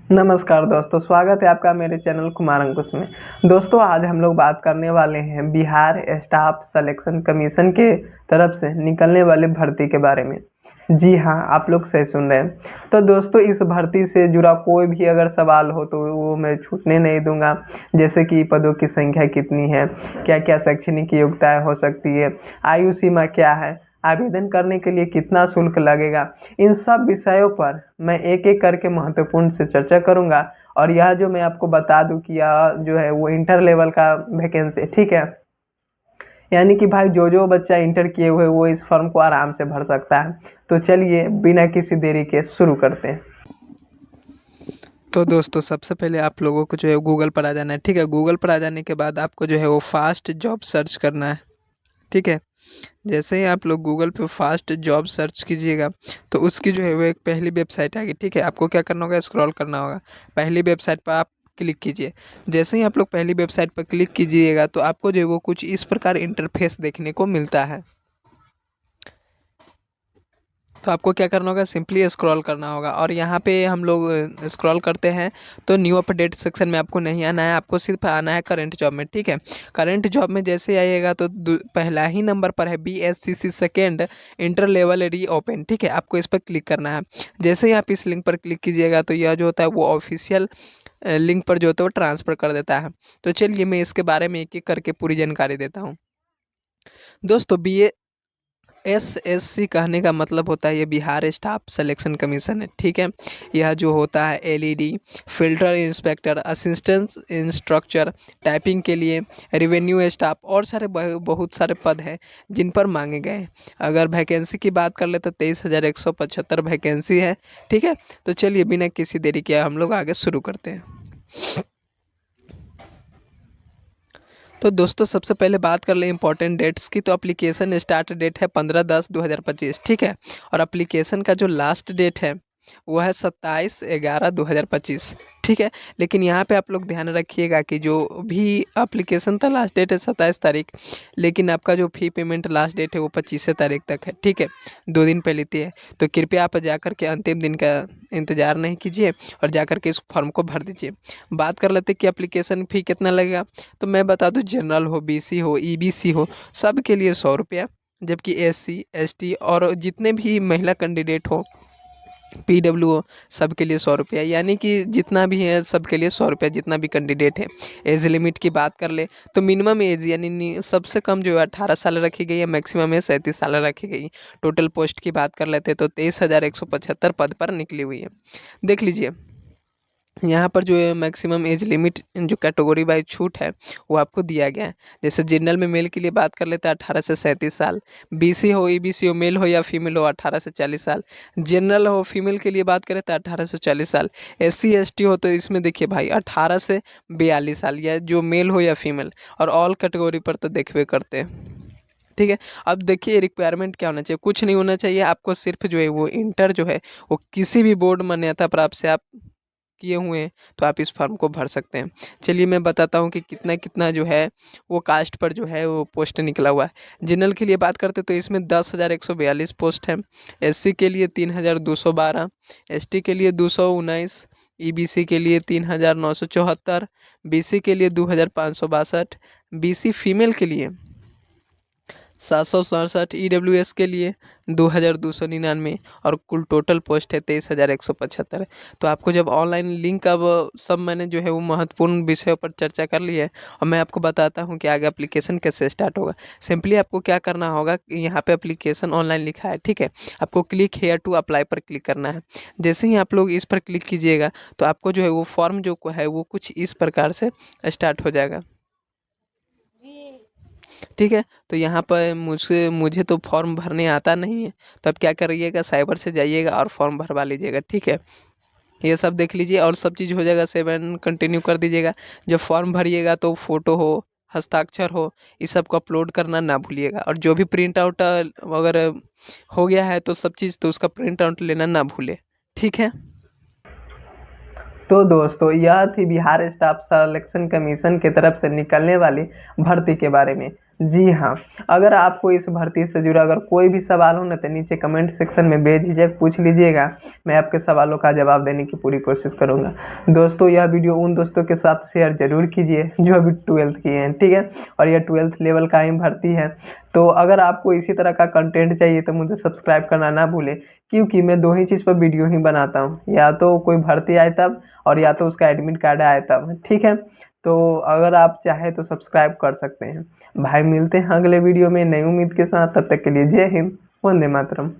नमस्कार दोस्तों, स्वागत है आपका मेरे चैनल कुमार अंकुश में। दोस्तों, आज हम लोग बात करने वाले हैं बिहार स्टाफ सिलेक्शन कमीशन के तरफ से निकलने वाले भर्ती के बारे में। जी हाँ, आप लोग सही सुन रहे हैं। तो दोस्तों, इस भर्ती से जुड़ा कोई भी अगर सवाल हो तो वो मैं छूटने नहीं दूंगा। जैसे कि पदों की संख्या कितनी है, क्या क्या शैक्षणिक योग्यताएं हो सकती है, आयु सीमा क्या है, आवेदन करने के लिए कितना शुल्क लगेगा, इन सब विषयों पर मैं एक एक करके महत्वपूर्ण से चर्चा करूंगा। और यह जो मैं आपको बता दूं कि यह जो है वो इंटर लेवल का वैकेंसी, ठीक है। यानी कि भाई जो जो बच्चा इंटर किए हुए वो इस फॉर्म को आराम से भर सकता है। तो चलिए बिना किसी देरी के शुरू करते हैं। तो दोस्तों, सबसे पहले आप लोगों को जो है गूगल पर आ जाना है। ठीक है, गूगल पर आ जाने के बाद आपको जो है वो फास्ट जॉब सर्च करना है। ठीक है, जैसे ही आप लोग गूगल पे फास्ट जॉब सर्च कीजिएगा तो उसकी जो है वो एक पहली वेबसाइट आएगी। ठीक है, आपको क्या करना होगा, स्क्रॉल करना होगा। पहली वेबसाइट पर आप क्लिक कीजिए। जैसे ही आप लोग पहली वेबसाइट पर क्लिक कीजिएगा तो आपको जो है वो कुछ इस प्रकार इंटरफेस देखने को मिलता है। तो आपको क्या करना होगा, सिंपली स्क्रॉल करना होगा और यहाँ पे हम लोग स्क्रॉल करते हैं तो न्यू अपडेट सेक्शन में आपको नहीं आना है, आपको सिर्फ आना है करंट जॉब में। ठीक है, करंट जॉब में जैसे आइएगा तो पहला ही नंबर पर है BSCC सेकेंड इंटर लेवल री ओपन। ठीक है, आपको इस पर क्लिक करना है। जैसे ही आप इस लिंक पर क्लिक कीजिएगा तो यह जो होता है वो ऑफिशियल लिंक पर जो होता है वो ट्रांसफ़र कर देता है। तो चलिए मैं इसके बारे में एक एक करके पूरी जानकारी देता हूँ। दोस्तों, BSSC कहने का मतलब होता है ये बिहार स्टाफ सिलेक्शन कमीशन है। ठीक है, यह जो होता है LED filter inspector, assistant instructor, typing के लिए, रेवेन्यू स्टाफ और सारे बहुत सारे पद हैं जिन पर मांगे गए हैं। अगर वैकेंसी की बात कर ले तो 23,175 वैकेंसी है। ठीक है, तो चलिए बिना किसी देरी के हम लोग आगे शुरू करते हैं। तो दोस्तों, सबसे पहले बात कर लें इंपॉर्टेंट डेट्स की। तो एप्लीकेशन स्टार्ट डेट है 15/10/2025। ठीक है, और एप्लीकेशन का जो लास्ट डेट है वो है 27/11/2025। ठीक है, लेकिन यहाँ पे आप लोग ध्यान रखिएगा कि जो भी एप्लीकेशन था लास्ट डेट है 27 तारीख, लेकिन आपका जो फ़ी पेमेंट लास्ट डेट है वो 25 तारीख तक है। ठीक है, 2 दिन पहले थी है। तो कृपया आप जाकर के अंतिम दिन का इंतज़ार नहीं कीजिए और जाकर के इस फॉर्म को भर दीजिए। बात कर लेते कि एप्लीकेशन फ़ी कितना लगेगा। तो मैं बता दूं, जनरल हो, BC हो, EBC हो, सब के लिए 100 रुपया। जबकि SC ST और जितने भी महिला कैंडिडेट हो, PW हो, सब के लिए 100 रुपया। यानी कि जितना भी है सब के लिए 100 रुपया, जितना भी कैंडिडेट है। एज लिमिट की बात कर ले तो मिनिमम एज यानी सबसे कम जो है 18 साल रखी गई है, मैक्सिमम है 37 साल रखी गई। टोटल पोस्ट की बात कर लेते तो 23,175 पद पर निकली हुई है। देख लीजिए, यहाँ पर जो है मैक्सिमम एज लिमिट जो कैटेगरी वाइज छूट है वो आपको दिया गया है। जैसे जनरल में मेल के लिए बात कर लेते हैं 18 से 37 साल, BC हो, EBC हो, मेल हो या फीमेल हो 18 से 40 साल, जनरल हो फीमेल के लिए बात करें तो 18 से 40 साल, SC ST हो तो इसमें देखिए भाई 18 से 42 साल, या जो मेल हो या फीमेल। और ऑल कैटेगरी पर तो देखबे करते हैं। ठीक है, अब देखिए रिक्वायरमेंट क्या होना चाहिए, कुछ नहीं होना चाहिए आपको, सिर्फ जो है वो इंटर जो है वो किसी भी बोर्ड मान्यता प्राप्त से आप किए हुए हैं तो आप इस फॉर्म को भर सकते हैं। चलिए मैं बताता हूँ कि कितना कितना जो है वो कास्ट पर जो है वो पोस्ट निकला हुआ है। जनरल के लिए बात करते तो इसमें 10,142 पोस्ट है, SC के लिए 3,212, ST के लिए 219, EBC के लिए 3,974, BC के लिए 2,562, BC फीमेल के लिए 767, EWS के लिए 2,299 और कुल टोटल पोस्ट है 23,175। तो आपको जब ऑनलाइन लिंक, अब सब मैंने जो है वो महत्वपूर्ण विषयों पर चर्चा कर ली है और मैं आपको बताता हूँ कि आगे एप्लीकेशन कैसे स्टार्ट होगा। सिंपली आपको क्या करना होगा कि यहाँ पे एप्लीकेशन ऑनलाइन लिखा है। ठीक है, आपको क्लिक हेयर टू अप्लाई पर क्लिक करना है। जैसे ही आप लोग इस पर क्लिक कीजिएगा तो आपको जो है वो फॉर्म जो है वो कुछ इस प्रकार से स्टार्ट हो जाएगा। ठीक है, तो यहाँ पर मुझे तो फॉर्म भरने आता नहीं है, तो आप क्या करिएगा, साइबर से जाइएगा और फॉर्म भरवा लीजिएगा। ठीक है, ये सब देख लीजिए और सब चीज़ हो जाएगा, सेवन कंटिन्यू कर दीजिएगा। जब फॉर्म भरिएगा तो फोटो हो, हस्ताक्षर हो, इस सब को अपलोड करना ना भूलिएगा। और जो भी प्रिंट आउट अगर हो गया है तो सब चीज़ तो उसका प्रिंट आउट लेना ना भूले। ठीक है। तो दोस्तों, यह थी बिहार स्टाफ सिलेक्शन कमीशन की तरफ से निकलने वाली भर्ती के बारे में। जी हाँ, अगर आपको इस भर्ती से जुड़ा अगर कोई भी सवाल हो ना तो नीचे कमेंट सेक्शन में बेझिझक पूछ लीजिएगा। मैं आपके सवालों का जवाब देने की पूरी कोशिश करूंगा। दोस्तों, यह वीडियो उन दोस्तों के साथ शेयर जरूर कीजिए जो अभी 12th किए हैं, ठीक है। और यह 12th लेवल का ही भर्ती है। तो अगर आपको इसी तरह का कंटेंट चाहिए तो मुझे सब्सक्राइब करना ना भूले, क्योंकि मैं दो ही चीज़ पर वीडियो ही बनाता हूँ, या तो कोई भर्ती आए तब और या तो उसका एडमिट कार्ड आए तब, ठीक है। तो अगर आप चाहे तो सब्सक्राइब कर सकते हैं। भाई मिलते हैं अगले वीडियो में नई उम्मीद के साथ, तब तक के लिए जय हिंद, वंदे मातरम।